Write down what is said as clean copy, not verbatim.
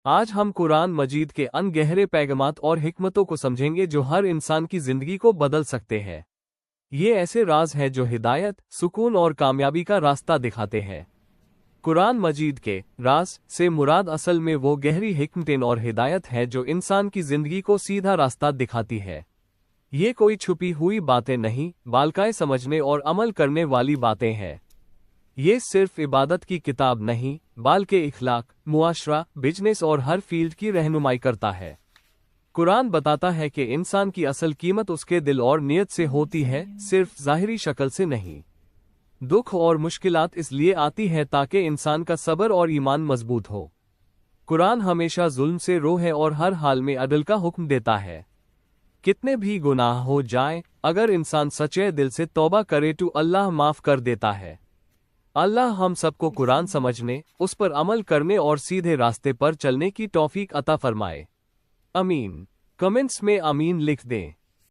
آج ہم قرآن مجید کے ان گہرے پیغامات اور حکمتوں کو سمجھیں گے جو ہر انسان کی زندگی کو بدل سکتے ہیں۔ یہ ایسے راز ہیں جو ہدایت، سکون اور کامیابی کا راستہ دکھاتے ہیں۔ قرآن مجید کے راز سے مراد اصل میں وہ گہری حکمتیں اور ہدایت ہے جو انسان کی زندگی کو سیدھا راستہ دکھاتی ہے۔ یہ کوئی چھپی ہوئی باتیں نہیں، بلکہ سمجھنے اور عمل کرنے والی باتیں ہیں۔ یہ صرف عبادت کی کتاب نہیں، بلکہ اخلاق، معاشرہ، بزنس اور ہر فیلڈ کی رہنمائی کرتا ہے۔ قرآن بتاتا ہے کہ انسان کی اصل قیمت اس کے دل اور نیت سے ہوتی ہے، صرف ظاہری شکل سے نہیں۔ دکھ اور مشکلات اس لیے آتی ہے تاکہ انسان کا صبر اور ایمان مضبوط ہو۔ قرآن ہمیشہ ظلم سے روکے اور ہر حال میں عدل کا حکم دیتا ہے۔ کتنے بھی گناہ ہو جائیں، اگر انسان سچے دل سے توبہ کرے تو اللہ معاف کر دیتا ہے۔ اللہ ہم سب کو قرآن سمجھنے، اس پر عمل کرنے اور سیدھے راستے پر چلنے کی توفیق عطا فرمائے۔ آمین۔ کمنٹس میں آمین لکھ دیں۔